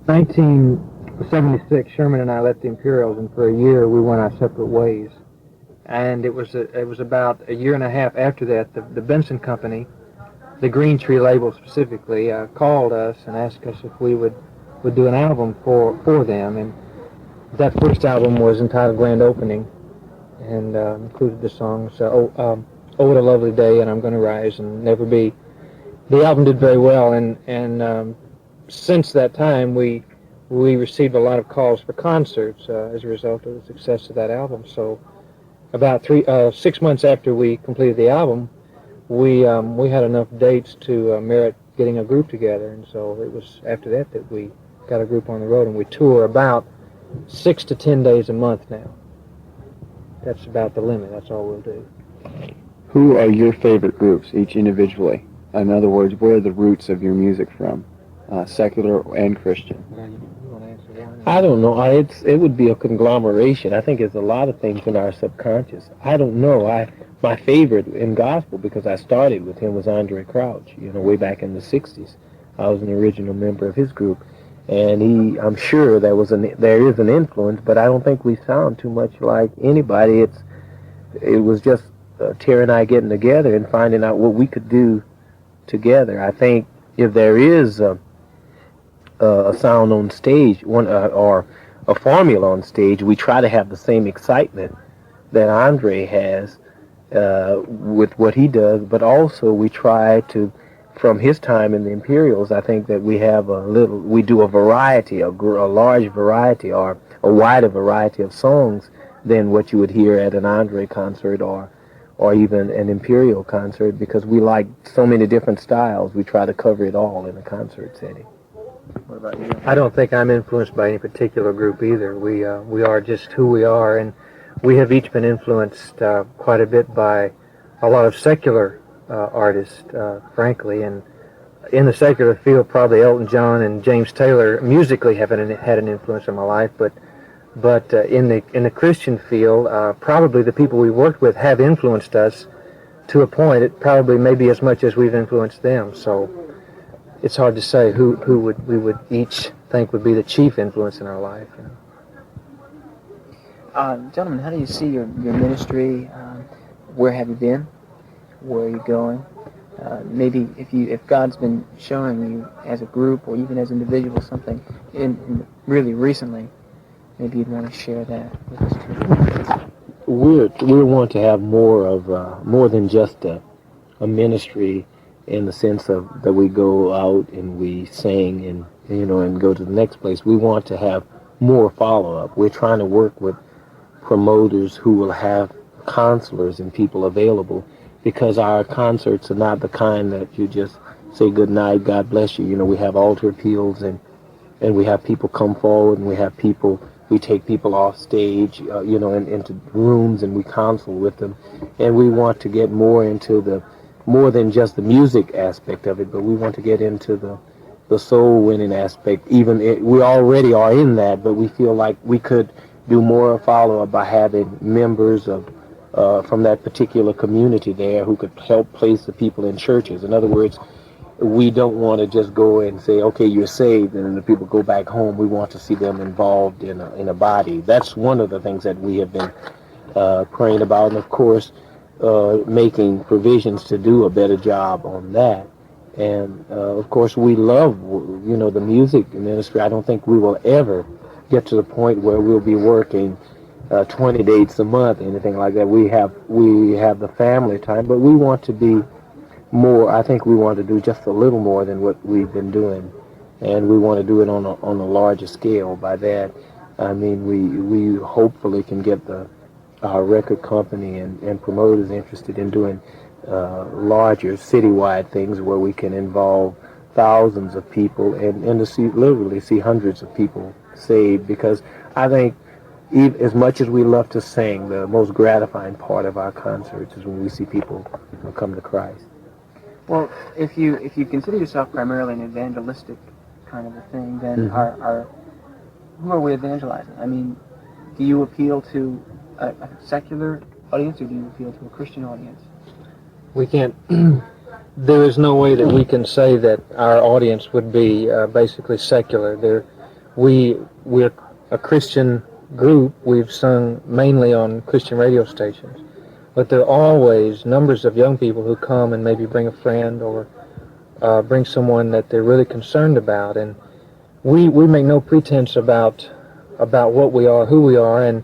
1976, Sherman and I left the Imperials, and for a year we went our separate ways. And it was about a year and a half after that, the Benson Company, the Green Tree label specifically, called us and asked us if we would do an album for them. And that first album was entitled Grand Opening, and included the songs Oh, What a Lovely Day and I'm Gonna Rise and Never Be. The album did very well, and since that time we received a lot of calls for concerts as a result of the success of that album. So about 6 months after we completed the album, we had enough dates to merit getting a group together, and so it was after that that we got a group on the road, and we tour about 6 to 10 days a month now. That's about the limit. That's all we'll do. Who are your favorite groups, each individually? In other words, where are the roots of your music from, secular and Christian? You want to answer one? I don't know. It would be a conglomeration. I think it's a lot of things in our subconscious. I don't know. My favorite in gospel, because I started with him, was Andre Crouch. Way back in the '60s, I was an original member of his group, and I'm sure there is an influence, but I don't think we sound too much like anybody. It was just Terry and I getting together and finding out what we could do together. I think if there is a sound on stage, or a formula on stage, we try to have the same excitement that Andre has with what he does, but also we try to, from his time in the Imperials, I think that we do a variety, a large variety, or a wider variety of songs than what you would hear at an Andre concert or even an Imperial concert, because we like so many different styles. We try to cover it all in a concert setting. What about you? I don't think I'm influenced by any particular group either. We are just who we are, and we have each been influenced quite a bit by a lot of secular artists, frankly. And in the secular field, probably Elton John and James Taylor musically have had an influence on my life, but in the Christian field, probably the people we worked with have influenced us to a point. It probably maybe as much as we've influenced them. So it's hard to say who we would each think would be the chief influence in our life. Gentlemen, how do you see your ministry? Where have you been? Where are you going? Maybe if God's been showing you as a group or even as individuals something in really recently, maybe you'd want to share that with us too. We want to have more than just a ministry, in the sense of that we go out and we sing and go to the next place. We want to have more follow-up. We're trying to work with promoters who will have counselors and people available, because our concerts are not the kind that you just say good night, God bless you. We have altar appeals, and we have people come forward, and we take people off stage, into rooms, and we counsel with them. And we want to get more than just the music aspect of it, but we want to get into the soul winning aspect. We already are in that, but we feel like we could do more follow-up by having members from that particular community there who could help place the people in churches. In other words, we don't want to just go and say, okay, you're saved, and then the people go back home. We want to see them involved in a body. That's one of the things that we have been praying about, and of course making provisions to do a better job on that. And of course we love the music ministry. I don't think we will ever get to the point where we'll be working 20 dates a month, anything like that. We have the family time, but we want to be more. I think we want to do just a little more than what we've been doing, and we want to do it on a larger scale. By that, I mean we hopefully can get our record company and promoters interested in doing larger citywide things where we can involve thousands of people and to literally see hundreds of people saved. Because I think as much as we love to sing, the most gratifying part of our concerts is when we see people come to Christ. Well, if you consider yourself primarily an evangelistic kind of a thing, then who are we evangelizing? I mean, do you appeal to a secular audience, or do you appeal to a Christian audience? We can't. There is no way that we can say that our audience would be basically secular. we're a Christian group. We've sung mainly on Christian radio stations, but there are always numbers of young people who come and maybe bring a friend or bring someone that they're really concerned about, and we make no pretense about what we are, who we are, and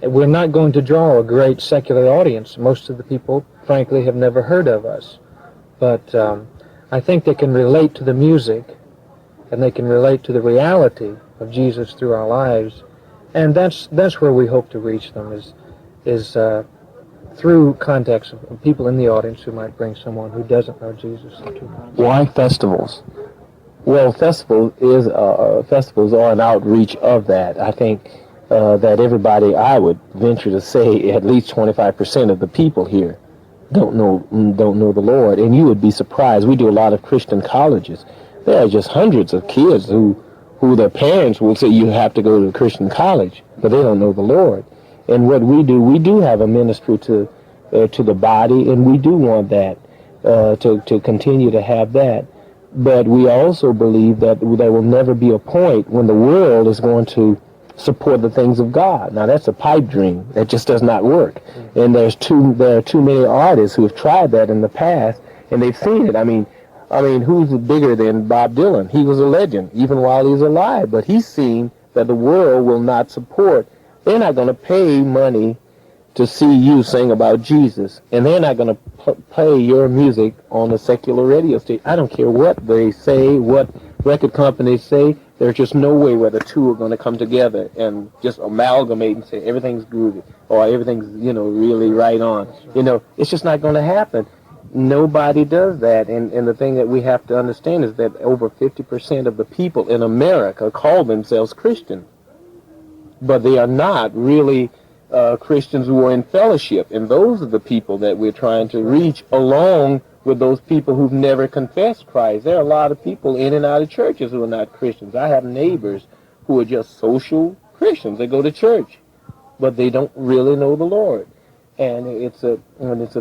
we're not going to draw a great secular audience. Most of the people, frankly, have never heard of us, but I think they can relate to the music, and they can relate to the reality of Jesus through our lives, and that's where we hope to reach them, is through contacts of people in the audience who might bring someone who doesn't know Jesus. Why festivals? Well, festivals are an outreach of that. I think that everybody, I would venture to say, at least 25% of the people here don't know the Lord, and you would be surprised. We do a lot of Christian colleges. There are just hundreds of kids who their parents will say you have to go to a Christian college, but they don't know the Lord. And what we do have a ministry to the body, and we do want that to continue to have that. But we also believe that there will never be a point when the world is going to support the things of God. Now that's a pipe dream. That just does not work. And there are too many artists who have tried that in the past, and they've seen it. I mean, who's bigger than Bob Dylan? He was a legend even while he was alive, but he's seen that the world will not support. They're not going to pay money to see you sing about Jesus, and they're not going to play your music on a secular radio station. I don't care what they say, what record companies say. There's just no way where the two are going to come together and just amalgamate and say everything's groovy or everything's, really right on. It's just not going to happen. Nobody does that, and the thing that we have to understand is that over 50% of the people in America call themselves Christian, but they are not really Christians who are in fellowship, and those are the people that we're trying to reach, along with those people who've never confessed Christ. There are a lot of people in and out of churches who are not Christians. I have neighbors who are just social Christians. They go to church, but they don't really know the Lord. And it's a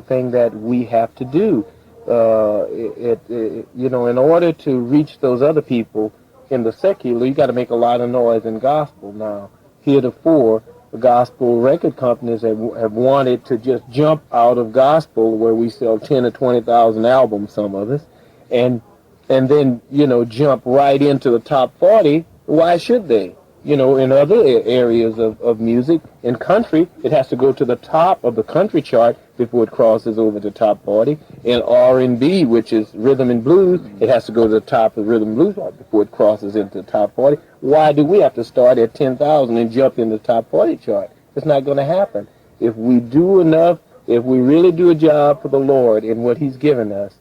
thing that we have to do. In order to reach those other people in the secular, you got to make a lot of noise in gospel. Now, heretofore, the gospel record companies have wanted to just jump out of gospel, where we sell 10 or 20,000 albums, some of us, and then jump right into the top 40. Why should they? In other areas of music, in country, it has to go to the top of the country chart before it crosses over to top 40. In R&B, which is rhythm and blues, it has to go to the top of the rhythm and blues chart before it crosses into the top 40. Why do we have to start at 10,000 and jump in the top 40 chart? It's not going to happen. If we do enough, if we really do a job for the Lord in what He's given us,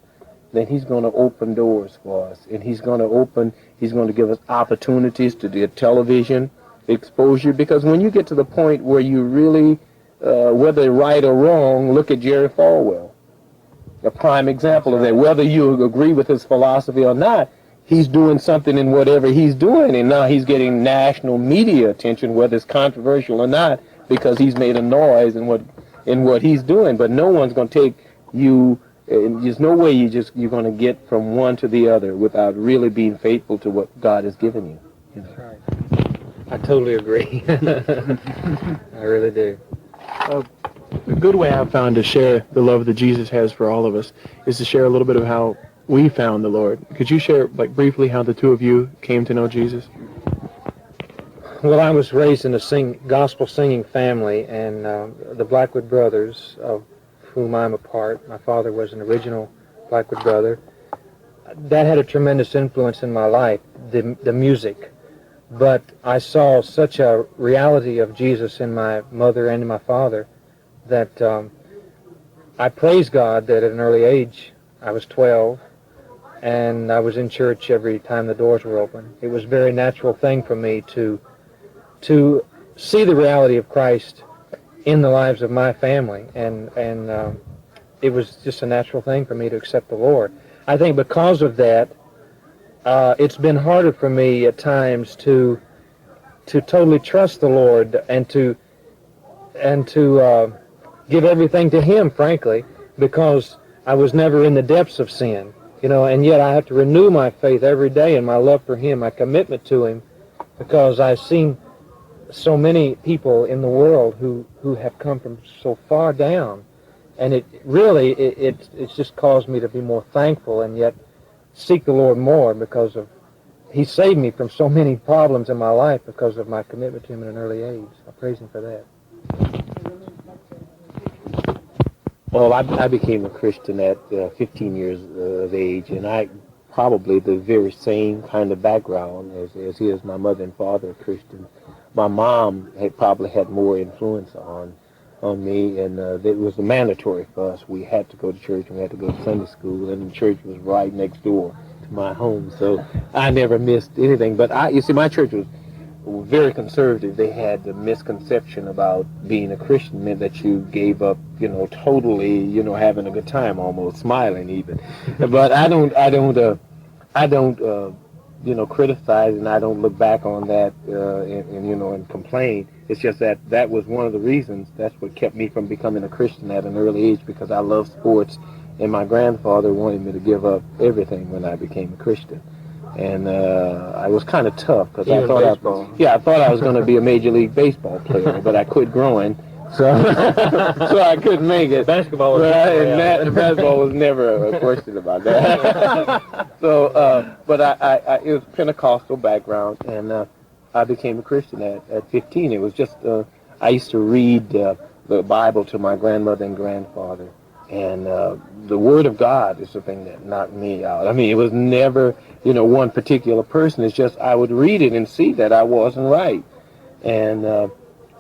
then He's going to open doors for us, and He's going to give us opportunities to do television exposure. Because when you get to the point where you really, whether right or wrong, look at Jerry Falwell, a prime example of that. Whether you agree with his philosophy or not, he's doing something in whatever he's doing, and now he's getting national media attention, whether it's controversial or not, because he's made a noise in what he's doing. But no one's going to take you. There's no way you're going to get from one to the other without really being faithful to what God has given you. That's right. I totally agree. I really do. A good way I've found to share the love that Jesus has for all of us is to share a little bit of how we found the Lord. Could you share, briefly, how the two of you came to know Jesus? Well, I was raised in a gospel singing family, and the Blackwood brothers, of whom I'm a part. My father was an original Blackwood brother. That had a tremendous influence in my life, the music. But I saw such a reality of Jesus in my mother and in my father that I praise God that at an early age, I was 12, and I was in church every time the doors were open. It was a very natural thing for me to see the reality of Christ in the lives of my family, and it was just a natural thing for me to accept the Lord. I think because of that, it's been harder for me at times to totally trust the Lord and to give everything to Him, frankly, because I was never in the depths of sin, and yet I have to renew my faith every day and my love for Him, my commitment to Him, because I've seen so many people in the world who have come from so far down, and it's just caused me to be more thankful and yet seek the Lord more, because of He saved me from so many problems in my life because of my commitment to Him at an early age. I praise Him for that. Well, I became a Christian at 15 years of age, and I probably the very same kind of background as is. My mother and father are Christians. My mom probably had more influence on me, and it was mandatory for us. We had to go to church, and we had to go to Sunday school, and the church was right next door to my home, so I never missed anything. But you see, my church was very conservative. They had the misconception about being a Christian meant that you gave up, totally, having a good time, almost smiling even. But I don't criticize, and I don't look back on that and complain. It's just that was one of the reasons. That's what kept me from becoming a Christian at an early age, because I love sports, and my grandfather wanted me to give up everything when I became a Christian. And I was kind of tough, because I thought I was going to be a Major League Baseball player, but I quit growing, so I couldn't make it. Basketball was basketball was never a question about that. So, but I it was Pentecostal background, and I became a Christian at 15. It was just I used to read the Bible to my grandmother and grandfather. And the Word of God is the thing that knocked me out. I mean, it was never, one particular person. It's just I would read it and see that I wasn't right. And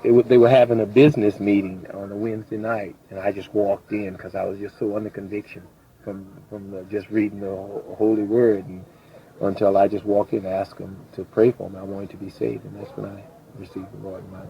they were having a business meeting on a Wednesday night, and I just walked in because I was just so under conviction from just reading the Holy Word, and until I just walked in and asked them to pray for me. I wanted to be saved, and that's when I received the Lord in my life.